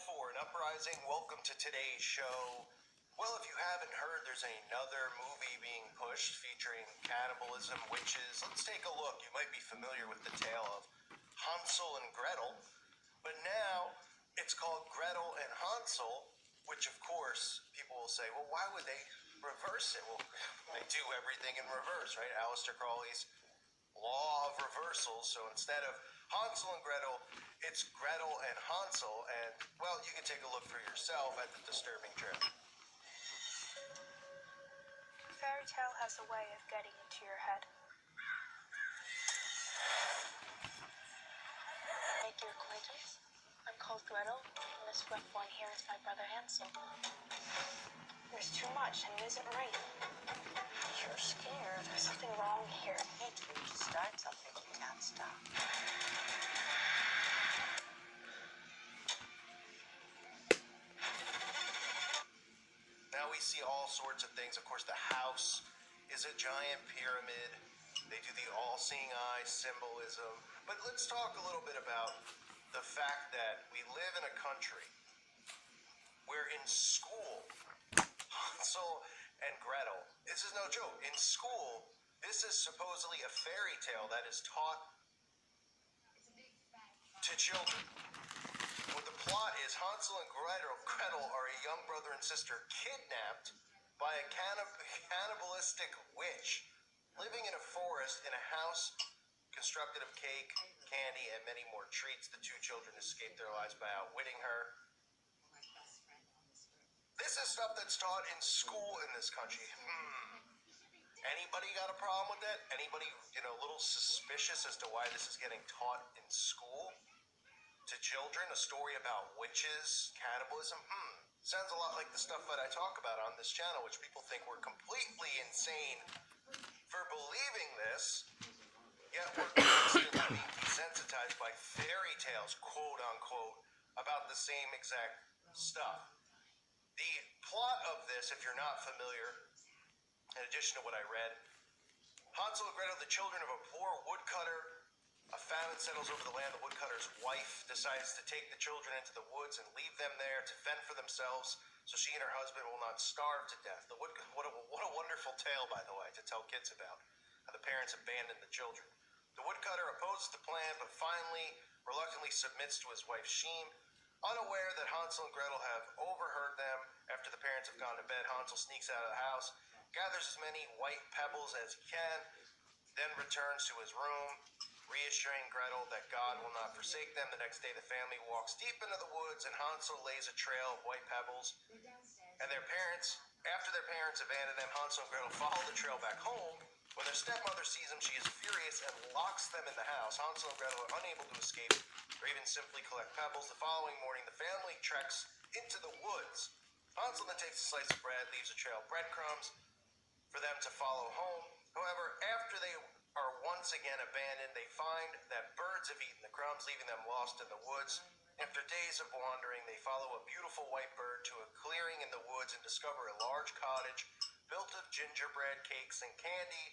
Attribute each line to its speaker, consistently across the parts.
Speaker 1: for an Uprising. Welcome to today's show. Well, if you haven't heard, there's another movie being pushed featuring cannibalism, witches. Let's take a look. You might be familiar with the tale of Hansel and Gretel, but now it's called Gretel and Hansel, which of course people will say, well, why would they reverse it? Well, they do everything in reverse, right? Aleister Crowley's law of reversal. So instead of Hansel and Gretel, it's Gretel and Hansel, and, well, you can take a look for yourself at the disturbing trailer.
Speaker 2: Fairy tale has a way of getting into your head. Make your acquaintance. I'm called Gretel, and this rough one here is my brother Hansel. There's too much, and it isn't right. You're scared. There's something wrong here.
Speaker 3: Hey, when you start something, you can't stop.
Speaker 1: Now we see all sorts of things. Of course, the house is a giant pyramid. They do the all-seeing eye symbolism. But let's talk a little bit about the fact that we live in a country where in school, Hansel and Gretel, this is no joke, in school, this is supposedly a fairy tale that is taught to children. What the plot is, Hansel and Gretel are a young brother and sister kidnapped by a cannibalistic witch living in a forest in a house constructed of cake, candy, and many more treats. The two children escape their lives by outwitting her. This is stuff that's taught in school in this country. Anybody got a problem with that? Anybody, a little suspicious as to why this is getting taught in school to children? A story about witches, cannibalism? Sounds a lot like the stuff that I talk about on this channel, which people think we're completely insane for believing this, yet we're constantly desensitized by fairy tales, quote unquote, about the same exact stuff. The plot of this, if you're not familiar, in addition to what I read, Hansel and Gretel, the children of a poor woodcutter. A famine settles over the land. The woodcutter's wife decides to take the children into the woods and leave them there to fend for themselves so she and her husband will not starve to death. What a wonderful tale, by the way, to tell kids about. How the parents abandoned the children. The woodcutter opposes the plan, but finally, reluctantly submits to his wife's scheme. Unaware that Hansel and Gretel have overheard them, after the parents have gone to bed, Hansel sneaks out of the house, gathers as many white pebbles as he can, then returns to his room, reassuring Gretel that God will not forsake them. The next day, the family walks deep into the woods, and Hansel lays a trail of white pebbles. And after their parents abandon them, Hansel and Gretel follow the trail back home. When their stepmother sees them, she is furious and locks them in the house. Hansel and Gretel are unable to escape or even simply collect pebbles. The following morning, the family treks into the woods. Hansel then takes a slice of bread, leaves a trail of breadcrumbs for them to follow home. However, after they are once again abandoned, they find that birds have eaten the crumbs, leaving them lost in the woods. After days of wandering, they follow a beautiful white bird to a clearing in the woods and discover a large cottage built of gingerbread cakes and candy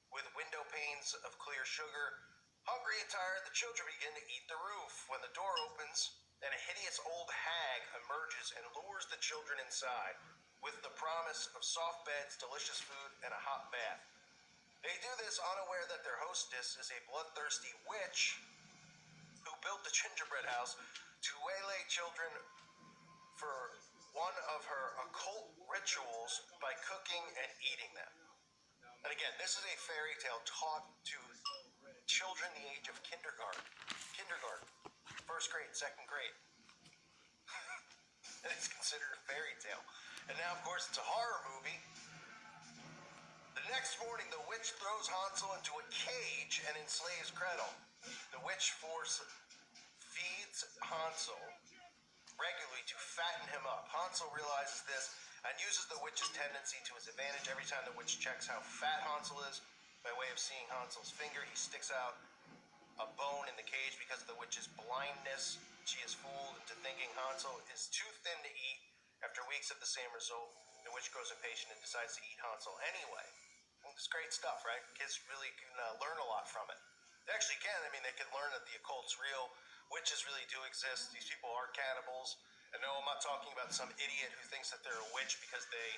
Speaker 1: with window panes of clear sugar. Hungry and tired, the children begin to eat the roof when the door opens and a hideous old hag emerges and lures the children inside with the promise of soft beds, delicious food, and a hot bath. They do this unaware that their hostess is a bloodthirsty witch who built the gingerbread house to waylay children for one of her occult rituals by cooking and eating them. And again, this is a fairy tale taught to children the age of kindergarten, first grade, second grade. And it's considered a fairy tale. And now, of course, it's a horror movie. The next morning, the witch throws Hansel into a cage and enslaves Gretel. The witch force feeds Hansel regularly to fatten him up. Hansel realizes this and uses the witch's tendency to his advantage. Every time the witch checks how fat Hansel is, by way of seeing Hansel's finger, he sticks out a bone in the cage. Because of the witch's blindness, she is fooled into thinking Hansel is too thin to eat. After weeks of the same result, the witch grows impatient and decides to eat Hansel anyway. It's great stuff, right? Kids really can learn a lot from it. They actually can. I mean, they can learn that the occult's real. Witches really do exist. These people are cannibals. And no, I'm not talking about some idiot who thinks that they're a witch because they,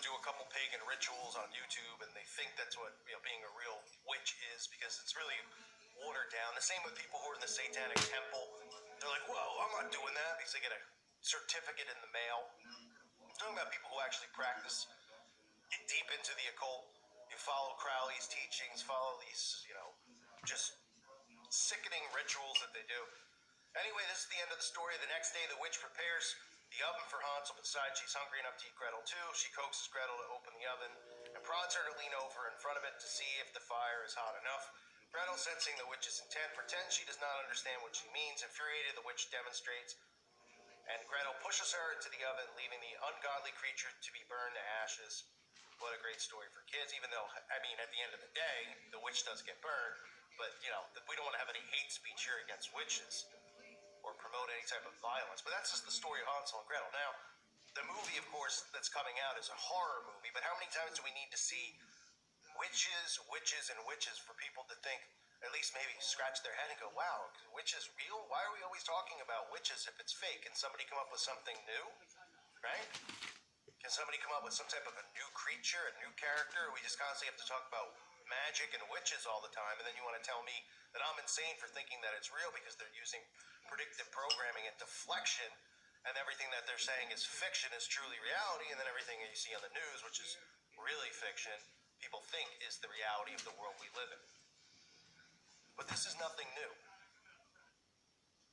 Speaker 1: do a couple pagan rituals on YouTube and they think that's what, being a real witch is, because it's really watered down. The same with people who are in the Satanic Temple. They're like, whoa, I'm not doing that, because they get a certificate in the mail. I'm talking about people who actually practice deep into the occult. You follow Crowley's teachings, follow these, just sickening rituals that they do. Anyway, this is the end of the story. The next day, the witch prepares the oven for Hansel, but decides she's hungry enough to eat Gretel too. She coaxes Gretel to open the oven and prods her to lean over in front of it to see if the fire is hot enough. Gretel, sensing the witch's intent, pretends she does not understand what she means. Infuriated, the witch demonstrates, and Gretel pushes her into the oven, leaving the ungodly creature to be burned to ashes. What a great story for kids, even though, at the end of the day, the witch does get burned. But, we don't want to have any hate speech here against witches or promote any type of violence. But that's just the story of Hansel and Gretel. Now, the movie, of course, that's coming out is a horror movie, but how many times do we need to see witches, and witches for people to think, at least maybe scratch their head and go, wow, witches real? Why are we always talking about witches if it's fake? Can somebody come up with something new, right? Can somebody come up with some type of a new creature, a new character? Or we just constantly have to talk about magic and witches all the time, and then you want to tell me that I'm insane for thinking that it's real because they're using predictive programming and deflection, and everything that they're saying is fiction is truly reality, and then everything that you see on the news, which is really fiction, people think is the reality of the world we live in. But this is nothing new.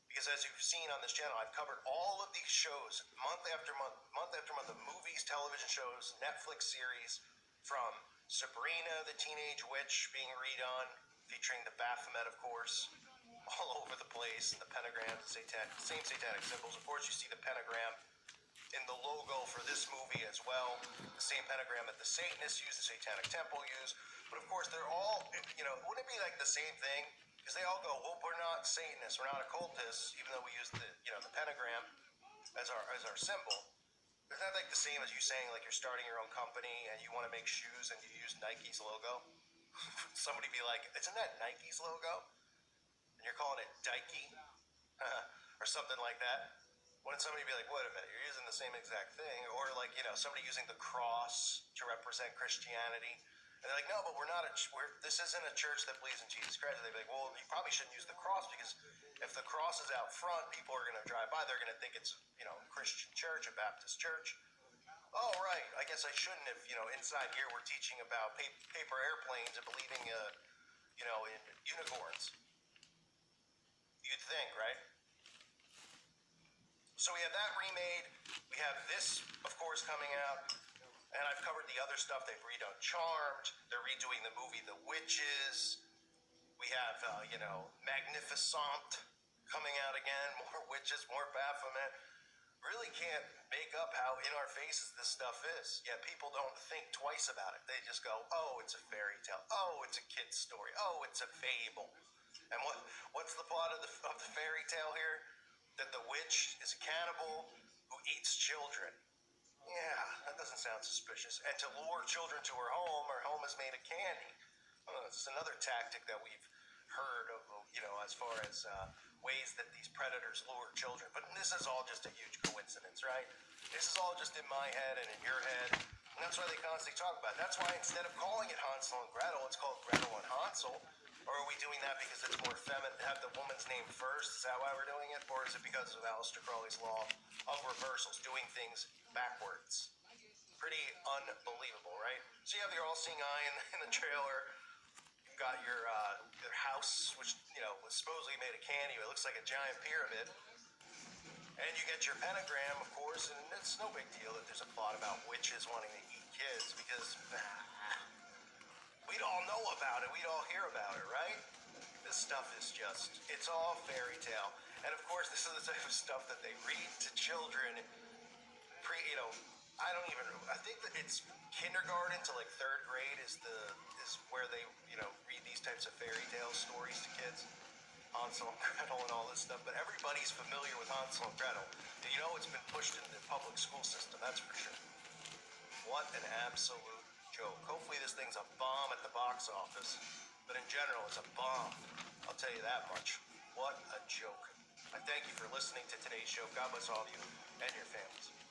Speaker 1: Because as you've seen on this channel, I've covered all of these shows month after month of movies, television shows, Netflix series, from Sabrina the Teenage Witch being redone, featuring the Baphomet, of course, all over the place, and the pentagram, the same satanic symbols. Of course, you see the pentagram in the logo for this movie as well, the same pentagram that the Satanists use, the Satanic Temple use. But of course, they're all, wouldn't it be like the same thing? Because they all go, well, we're not Satanists, we're not occultists, even though we use the pentagram as our symbol. Isn't that like the same as you saying like you're starting your own company and you want to make shoes and you use Nike's logo? Somebody be like, isn't that Nike's logo? And you're calling it Dikey? Or something like that. Wouldn't somebody be like, wait a minute, you're using the same exact thing? Or like, somebody using the cross to represent Christianity. And they're like, no, but this isn't a church that believes in Jesus Christ. And they'd be like, well, you probably shouldn't use the cross, because if the cross is out front, people are going to drive by. They're going to think it's, a Christian church, a Baptist church. Oh, right. I guess I shouldn't if, inside here we're teaching about paper airplanes and believing, in unicorns. You'd think, right? So we have that remade. We have this, of course, coming out. And I've covered the other stuff. They've redone Charmed. They're redoing the movie The Witches. We have, Magnificent coming out again. More witches, more Baphomet. Really can't make up how in our faces this stuff is. Yet people don't think twice about it. They just go, oh, it's a fairy tale. Oh, it's a kid's story. Oh, it's a fable. And what's the plot of the fairy tale here? That the witch is a cannibal who eats children. Yeah, that doesn't sound suspicious. And to lure children to her home is made of candy. It's another tactic that we've heard of, as far as ways that these predators lure children. But this is all just a huge coincidence, right? This is all just in my head and in your head. And that's why they constantly talk about it. That's why instead of calling it Hansel and Gretel, it's called Gretel and Hansel. Or are we doing that because it's more feminine, have the woman's name first? Is that why we're doing it? Or is it because of Aleister Crowley's law of reversals, doing things backwards? Pretty unbelievable, right? So you have your all-seeing eye in the trailer. You've got your house, which, was supposedly made of candy. It looks like a giant pyramid. And you get your pentagram, of course, and it's no big deal that there's a plot about witches wanting to eat kids, because we'd all know about it. We'd all hear about it, right? This stuff is just, it's all fairy tale. And of course, this is the type of stuff that they read to children. I think that it's kindergarten to like third grade is where they, read these types of fairy tale stories to kids. Hansel and Gretel and all this stuff. But everybody's familiar with Hansel and Gretel. It's been pushed into the public school system, that's for sure. What an absolute joke. Hopefully this thing's a bomb at the box office. But in general, it's a bomb. I'll tell you that much. What a joke. I thank you for listening to today's show. God bless all of you and your families.